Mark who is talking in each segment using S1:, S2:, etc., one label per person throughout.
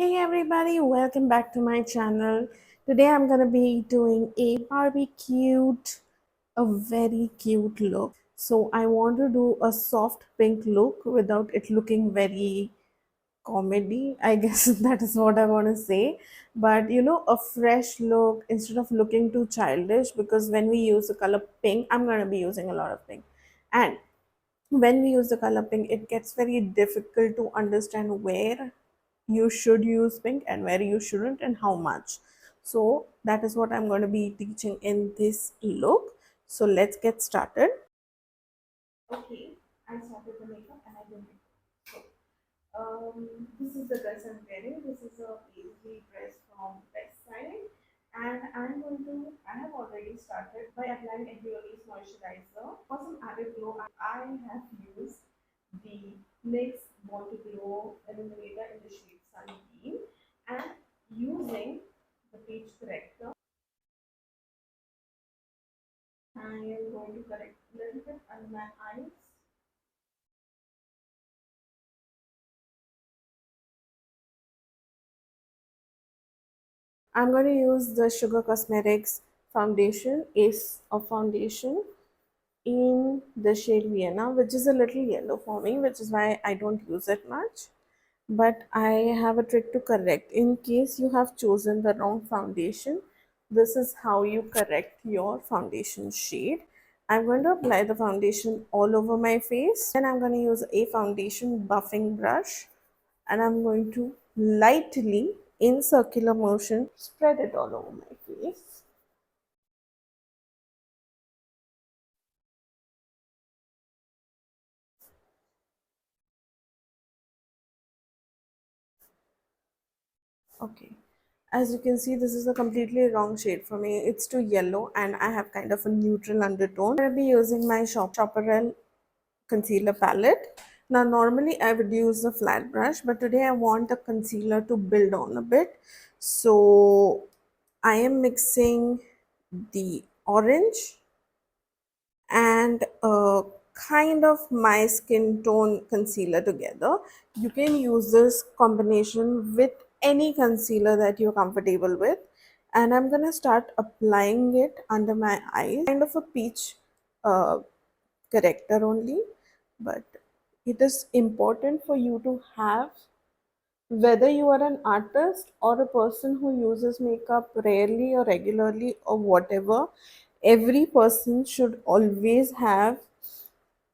S1: Hey everybody, welcome back to my channel. Today I'm gonna be doing a barbecue, a very cute look. So I want to do a soft pink look without it looking very comedy. I guess that is what I want to say. But a fresh look instead of looking too childish, because when we use the color pink, I'm gonna be using a lot of pink. And when we use the color pink, it gets very difficult to understand where you should use pink and where you shouldn't and how much. So that is what I'm going to be teaching in this look. So let's get started. Okay, I started the makeup and I did it. So, this is the dress I'm wearing. This is a paisley dress from Besties, and I have already started by applying a Glowy moisturizer. For some added glow, I have used the NYX Born to Glow Illuminator in the shade Sunbeam, and using the page corrector, I am going to correct a little bit under my eyes. I'm going to use the Sugar Cosmetics foundation, Ace of Foundation, in the shade Vienna, which is a little yellow for me, which is why I don't use it much. But I have a trick to correct. In case you have chosen the wrong foundation, this is how you correct your foundation shade. I'm going to apply the foundation all over my face. Then I'm going to use a foundation buffing brush, and I'm going to lightly, in circular motion, spread it all over my face. Okay. As you can see, this is a completely wrong shade for me. It's too yellow and I have kind of a neutral undertone. I'm going to be using my Shopperell concealer palette. Now normally I would use a flat brush, but today I want the concealer to build on a bit. So I am mixing the orange and a kind of my skin tone concealer together. You can use this combination with any concealer that you're comfortable with, and I'm gonna start applying it under my eyes, kind of a peach uh, corrector only. But it is important for you to have, whether you are an artist or a person who uses makeup rarely or regularly or whatever, every person should always have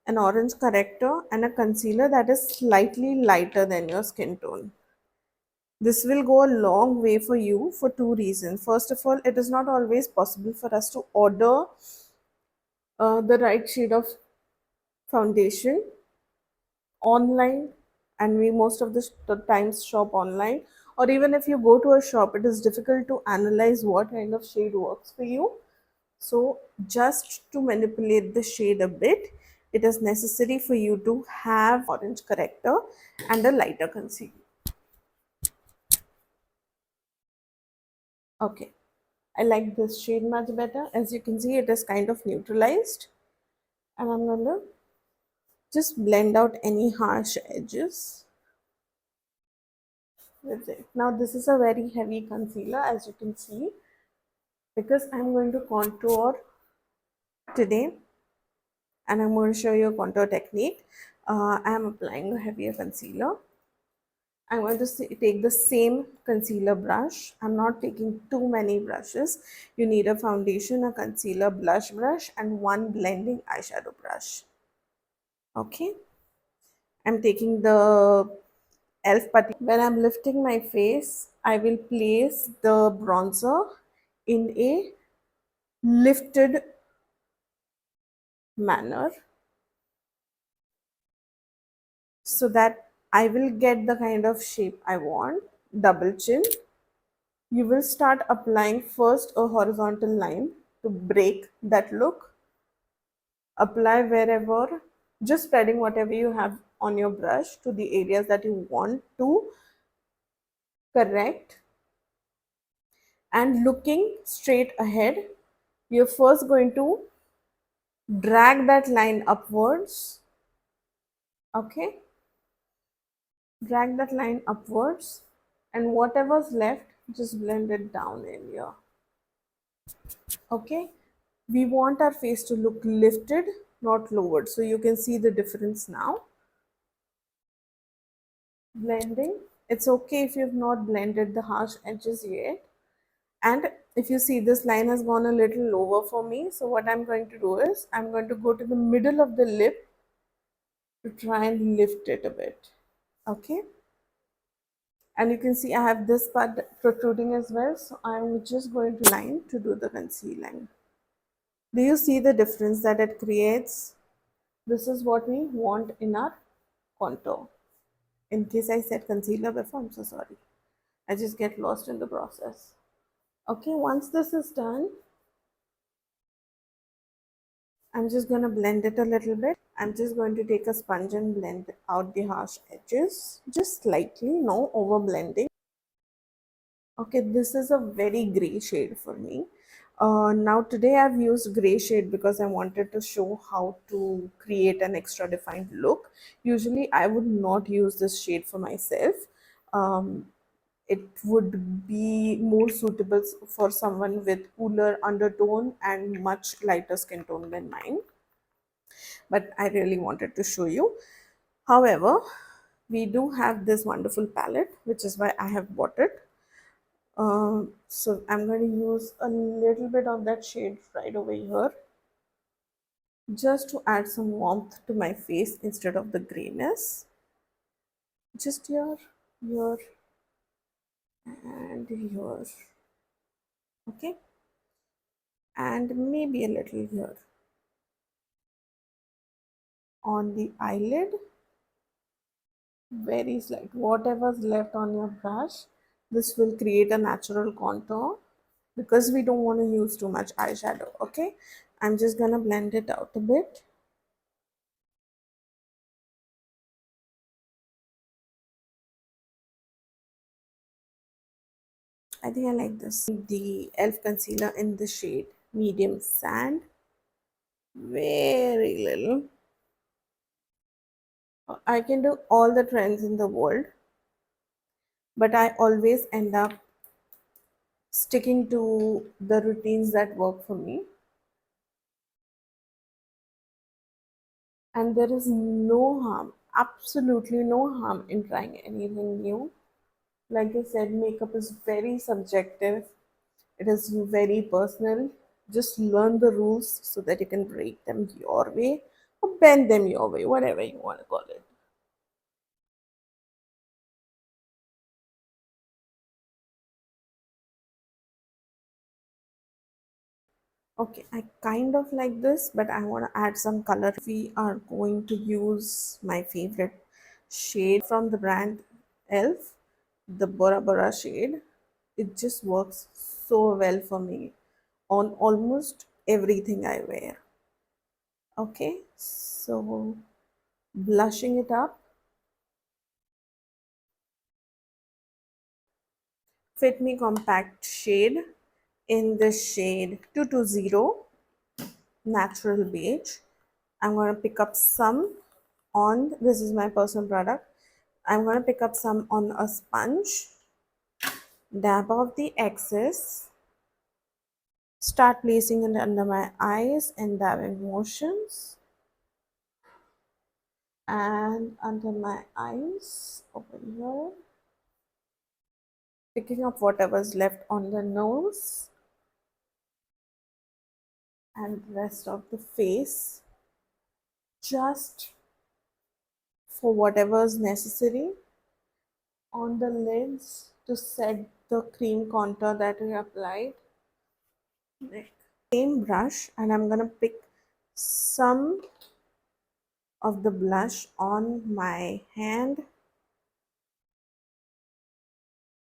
S1: an orange corrector and a concealer that is slightly lighter than your skin tone. This will go a long way for you for two reasons. First of all, it is not always possible for us to order the right shade of foundation online, and we most of the times shop online, or even if you go to a shop, it is difficult to analyze what kind of shade works for you. So just to manipulate the shade a bit, it is necessary for you to have orange corrector and a lighter concealer. Okay, I like this shade much better. As you can see, it is kind of neutralized, and I'm gonna just blend out any harsh edges with it. Now this is a very heavy concealer, as you can see, because I'm going to contour today, and I'm going to show you a contour technique. I'm applying a heavier concealer. I'm going to take the same concealer brush. I'm not taking too many brushes. You need a foundation, a concealer, blush brush, and one blending eyeshadow brush. Okay, I'm taking the elf putty. When I'm lifting my face, I will place the bronzer in a lifted manner so that I will get the kind of shape I want. Double chin. You will start applying first a horizontal line to break that look. Apply wherever, just spreading whatever you have on your brush to the areas that you want to correct, and looking straight ahead. You're first going to drag that line upwards. Okay, drag that line upwards and whatever's left, just blend it down in here. Okay, we want our face to look lifted, not lowered, so you can see the difference now. Blending, it's okay if you've not blended the harsh edges yet. And if you see, this line has gone a little lower for me, so what I'm going to do is I'm going to go to the middle of the lip to try and lift it a bit. Okay, and you can see I have this part protruding as well, so I'm just going to line to do the concealing. Do you see the difference that it creates? This is what we want in our contour. In case I said concealer before, I'm so sorry. I just get lost in the process. Okay, once this is done, I'm just going to blend it a little bit. I'm just going to take a sponge and blend out the harsh edges, just slightly, no over blending. Okay, this is a very gray shade for me. Now today I've used gray shade because I wanted to show how to create an extra defined look. Usually I would not use this shade for myself. Um, it would be more suitable for someone with cooler undertone and much lighter skin tone than mine. But I really wanted to show you. However, we do have this wonderful palette, which is why I have bought it. So I'm going to use a little bit of that shade right over here, just to add some warmth to my face instead of the grayness. Just here, here, and here. Okay, and maybe a little here on the eyelid. Very slight. Whatever's left on your brush, this will create a natural contour because we don't want to use too much eyeshadow. Okay, I'm just gonna blend it out a bit. I think I like this. The elf concealer in the shade medium sand. Very little. I can do all the trends in the world, but I always end up sticking to the routines that work for me. And there is no harm, absolutely no harm in trying anything new. Like I said, makeup is very subjective, it is very personal. Just learn the rules so that you can break them your way or bend them your way, whatever you want to call it. Okay, I kind of like this, but I want to add some color. We are going to use my favorite shade from the brand Elf, the Bora Bora shade. It just works so well for me on almost everything I wear. Okay, so blushing it up, Fit Me Compact shade in the shade 220 Natural Beige. I'm going to pick up some on, this is my personal product. I'm going to pick up some on a sponge, dab off the excess, start placing it under my eyes in dabbing motions and under my eyes over here, picking up whatever's left on the nose and rest of the face, just for whatever's necessary on the lids to set the cream contour that we applied. Same brush, and I'm gonna pick some of the blush on my hand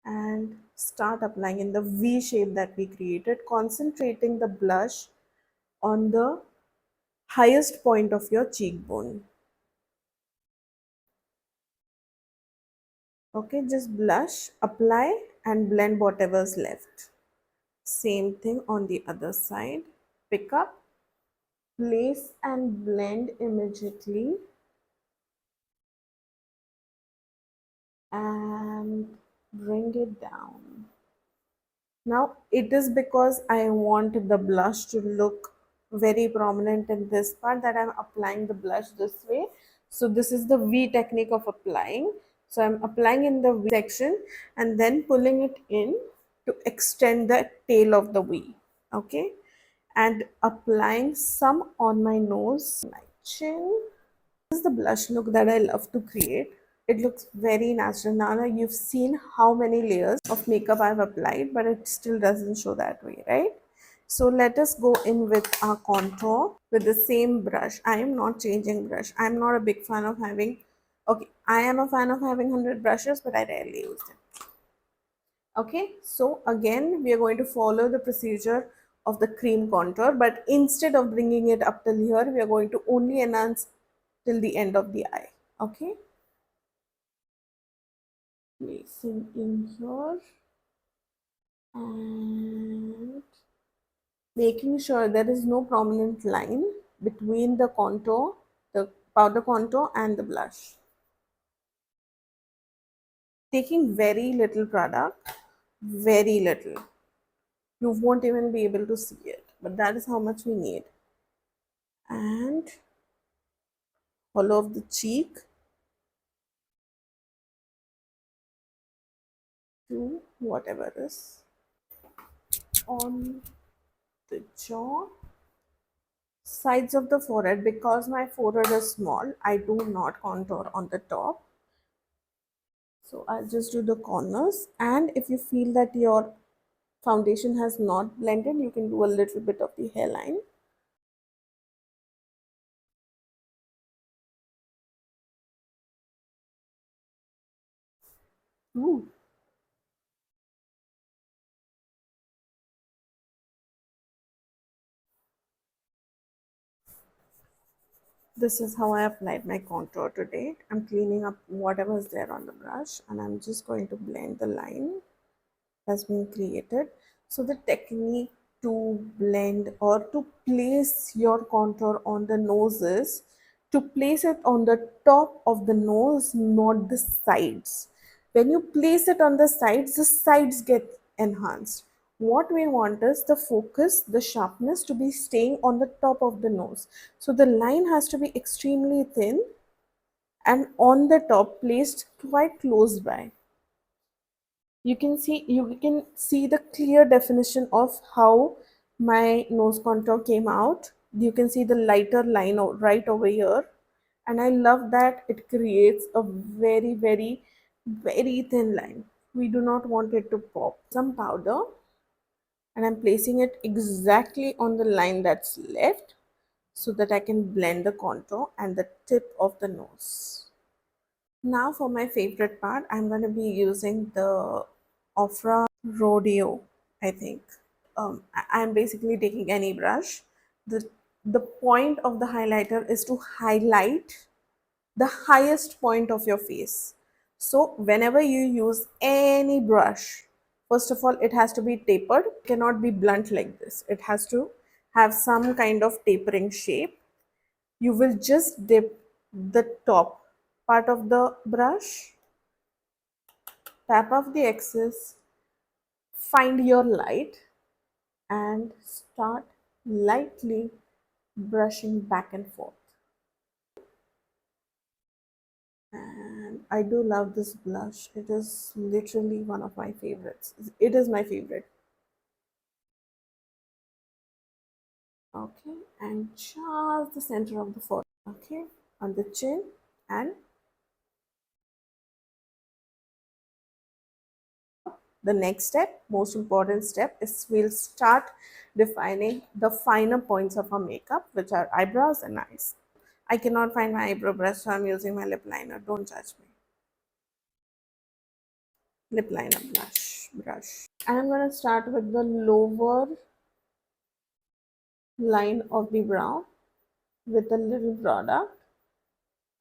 S1: and start applying in the V shape that we created, concentrating the blush on the highest point of your cheekbone. Okay, just blush, apply, and blend whatever's left. Same thing on the other side. Pick up, place, and blend immediately, and bring it down. Now it is because I want the blush to look very prominent in this part that I'm applying the blush this way. So this is the V technique of applying. So I'm applying in the V section and then pulling it in to extend the tail of the V. Okay. And applying some on my nose, my chin. This is the blush look that I love to create. It looks very natural. Now you've seen how many layers of makeup I've applied, but it still doesn't show that way, right? So let us go in with our contour with the same brush. I am not changing brush. I'm not a big fan of having, okay, I am a fan of having 100 brushes, but I rarely use them. Okay, so again, we are going to follow the procedure of the cream contour, but instead of bringing it up till here, we are going to only enhance till the end of the eye. Okay, placing in here and making sure there is no prominent line between the contour, the powder contour and the blush. Taking very little product, very little. You won't even be able to see it, but that is how much we need. And hollow of the cheek to whatever is on the jaw, sides of the forehead. Because my forehead is small, I do not contour on the top, so I'll just do the corners. And if you feel that your foundation has not blended, you can do a little bit of the hairline. Ooh. This is how I applied my contour today. I'm cleaning up whatever is there on the brush and I'm just going to blend the line has been created. So the technique to blend or to place your contour on the nose is to place it on the top of the nose, not the sides. When you place it on the sides get enhanced. What we want is the focus, the sharpness to be staying on the top of the nose. So the line has to be extremely thin and on the top placed quite close by. You can see the clear definition of how my nose contour came out. You can see the lighter line right over here, and I love that it creates a very thin line. We do not want it to pop. Some powder, and I'm placing it exactly on the line that's left so that I can blend the contour and the tip of the nose. Now for my favorite part, I'm going to be using the Ofra Rodeo, I think. I'm basically taking any brush. The, the point of the highlighter is to highlight the highest point of your face. So whenever you use any brush, first of all, it has to be tapered. It cannot be blunt like this. It has to have some kind of tapering shape. You will just dip the top part of the brush, tap off the excess, find your light and start lightly brushing back and forth. And I do love this blush. It is literally one of my favorites. It is my favorite. Okay, and just the center of the forehead. Okay, on the chin. And the next step, most important step, is we'll start defining the finer points of our makeup, which are eyebrows and eyes. I cannot find my eyebrow brush, so I'm using my lip liner. Don't judge me. Lip liner brush. And I'm going to start with the lower line of the brow with a little product,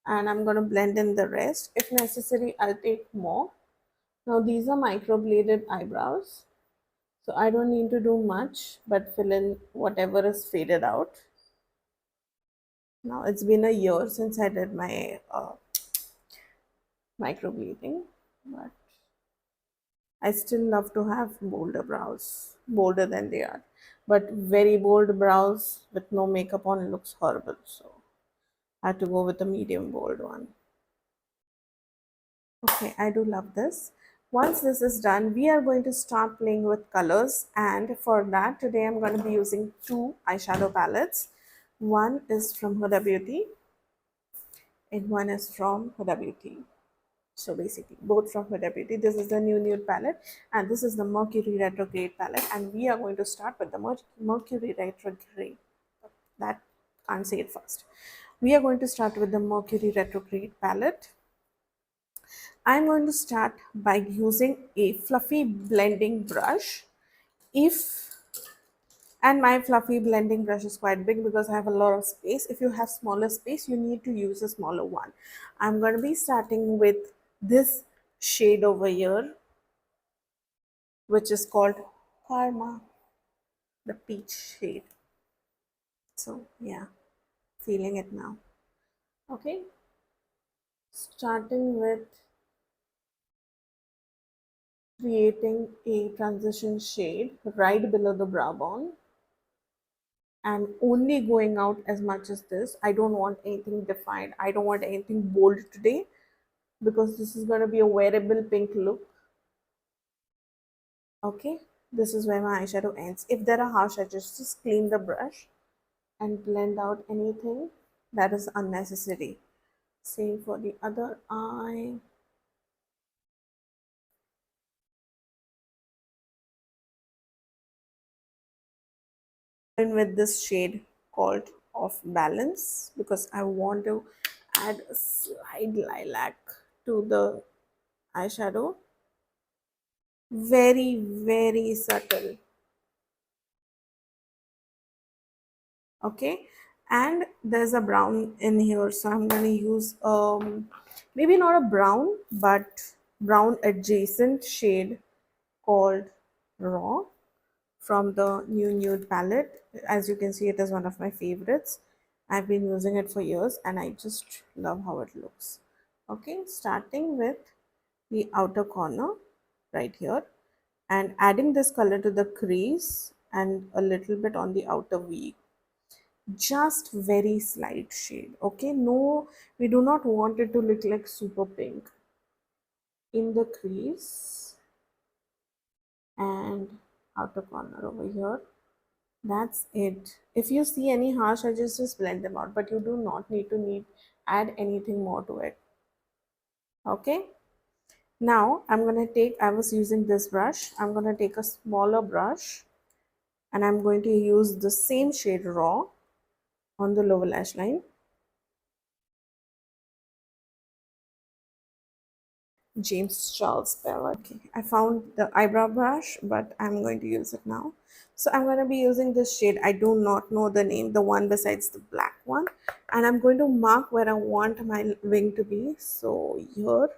S1: and I'm going to blend in the rest. If necessary, I'll take more. Now these are microbladed eyebrows, so I don't need to do much but fill in whatever is faded out. Now it's been a year since I did my microblading, but I still love to have bolder brows, bolder than they are. But very bold brows with no makeup on looks horrible. So I had to go with a medium bold one. Okay, I do love this. Once this is done, we are going to start playing with colors. And for that, today I'm going to be using two eyeshadow palettes. One is from Huda Beauty and one is from Huda Beauty. So basically, both from Huda Beauty. This is the new nude palette and this is the Mercury Retrograde palette. And we are going to start with the Mercury Retrograde. That can't say it fast. We are going to start with the Mercury Retrograde palette. I'm going to start by using a fluffy blending brush. If and my fluffy blending brush is quite big because I have a lot of space. If you have smaller space, you need to use a smaller one. I'm going to be starting with this shade over here, which is called Karma, the peach shade. So yeah, feeling it now. Okay, starting with creating a transition shade right below the brow bone and only going out as much as this. I don't want anything defined. I don't want anything bold today because this is going to be a wearable pink look. Okay, this is where my eyeshadow ends. If there are harsh edges, just clean the brush and blend out anything that is unnecessary. Same for the other eye. In with this shade called Off Balance because I want to add a slight lilac to the eyeshadow. Very, very subtle. Okay, and there's a brown in here, so I'm going to use maybe not a brown but brown adjacent shade called Raw from the new nude palette. As you can see, it is one of my favorites. I've been using it for years and I just love how it looks. Okay, starting with the outer corner right here and adding this color to the crease and a little bit on the outer V, just very slight shade. Okay, no, we do not want it to look like super pink. In the crease and outer corner over here, that's it. If you see any harsh edges, just blend them out, but you do not need add anything more to it. Okay, now I'm going to take, I was using this brush, I'm going to take a smaller brush and I'm going to use the same shade Raw on the lower lash line. James Charles palette. Okay, I found the eyebrow brush, but I'm going to use it now. So I'm going to be using this shade. I do not know the name, the one besides the black one. And I'm going to mark where I want my wing to be. So here.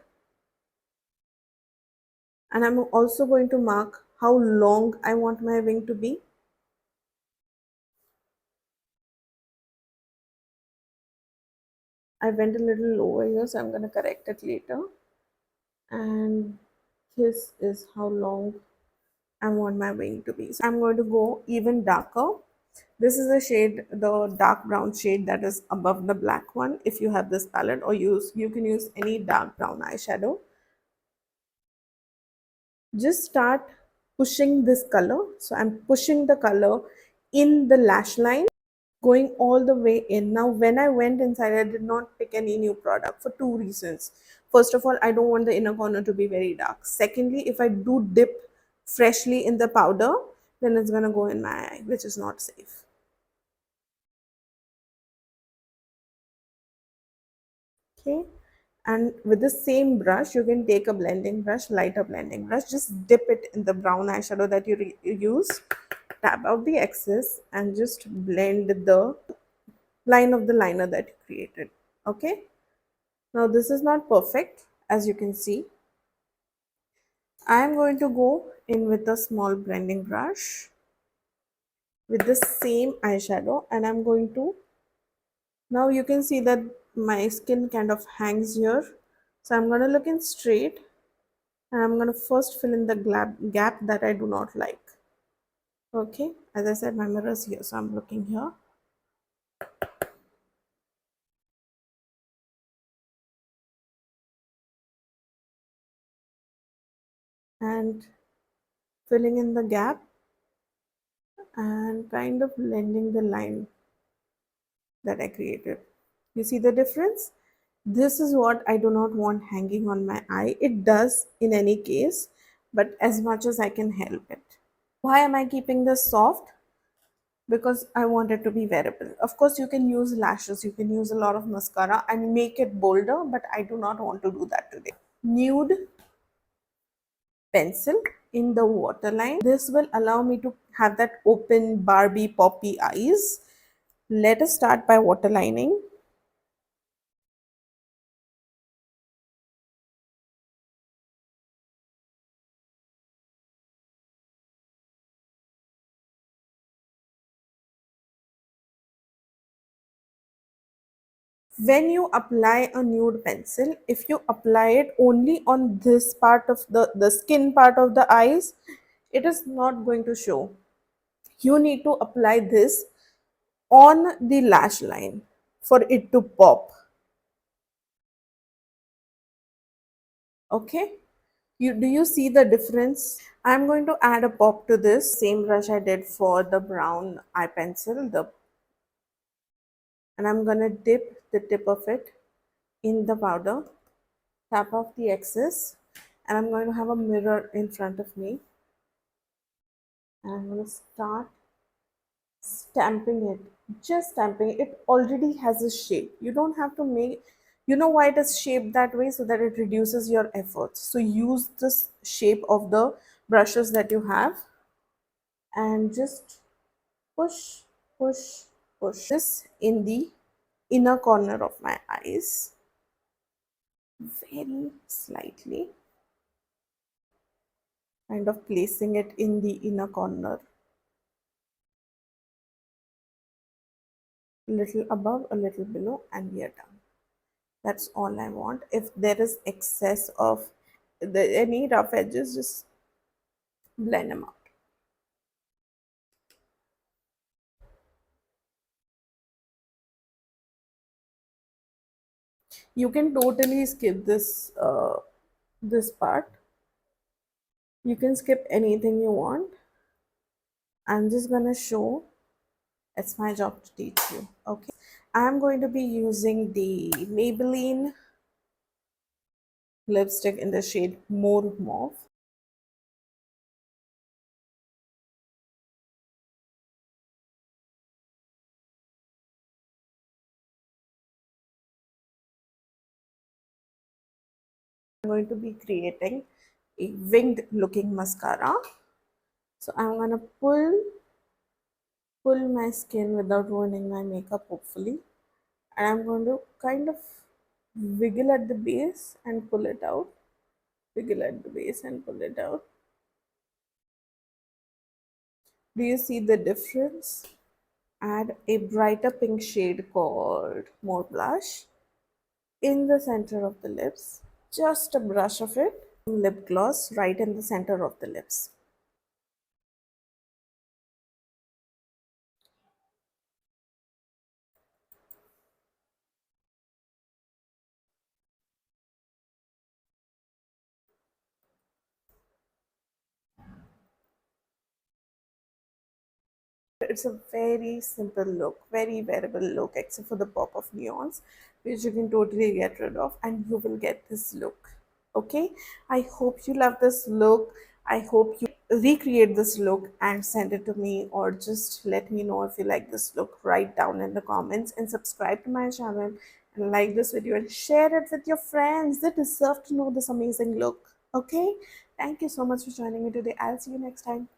S1: And I'm also going to mark how long I want my wing to be. I went a little lower here, so I'm going to correct it later. And this is how long I want my wing to be. So I'm going to go even darker. This is a shade, the dark brown shade that is above the black one. If you have this palette, or you can use any dark brown eyeshadow. Just start pushing this color. So I'm pushing the color in the lash line, going all the way in. Now when I went inside, I did not pick any new product for two reasons. First of all, I don't want the inner corner to be very dark. Secondly, if I do dip freshly in the powder, then it's gonna go in my eye, which is not safe. Okay, and with the same brush you can take a blending brush, lighter blending brush, just dip it in the brown eyeshadow that you use, tap out the excess and just blend the line of the liner that you created. Okay, now this is not perfect, as you can see. I am going to go in with a small blending brush with the same eyeshadow and I'm going to, now you can see that my skin kind of hangs here, so I'm going to look in straight And I'm going to first fill in the gap that I do not like. Okay, as I said, my mirror is here, so I'm looking here. And filling in the gap and kind of blending the line that I created. You see the difference? This is what I do not want hanging on my eye. It does in any case, but as much as I can help it. Why am I keeping this soft? Because I want it to be wearable. Of course, you can use lashes, you can use a lot of mascara and make it bolder, but I do not want to do that today. Nude pencil in the waterline. This will allow me to have that open Barbie poppy eyes. Let us start by waterlining. When you apply a nude pencil, if you apply it only on this part of the skin part of the eyes, it is not going to show. You need to apply this on the lash line for it to pop. Okay, do you see the difference? I'm going to add a pop to this same brush I did for the brown eye pencil, and I'm going to dip the tip of it in the powder, tap off the excess, and I'm going to have a mirror in front of me, and I'm going to start stamping it. Just stamping it. It already has a shape. You don't have to make, you know why it is shaped that way? So that it reduces your efforts. So use this shape of the brushes that you have and just push, push, push this in the inner corner of my eyes very slightly, kind of placing it in the inner corner, a little above, a little below, and we are done. That's all I want. If there is excess of any rough edges, just blend them out. You can totally skip this part. You can skip anything you want. I'm just gonna show. It's my job to teach you. Okay, I'm going to be using the Maybelline lipstick in the shade More Mauve. I'm going to be creating a winged looking mascara. So I'm gonna pull my skin without ruining my makeup, hopefully, and I'm going to kind of wiggle at the base and pull it out, wiggle at the base and pull it out. Do you see the difference? Add a brighter pink shade called More Blush in the center of the lips, just a brush of it. Lip gloss right in the center of the lips. It's a very simple look, very wearable look, except for the pop of neons, which you can totally get rid of, and you will get this look. Okay, I hope you love this look. I hope you recreate this look and send it to me, or just let me know if you like this look. Write down in the comments and subscribe to my channel and like this video and share it with your friends. They deserve to know this amazing look. Okay, thank you so much for joining me today. I'll see you next time.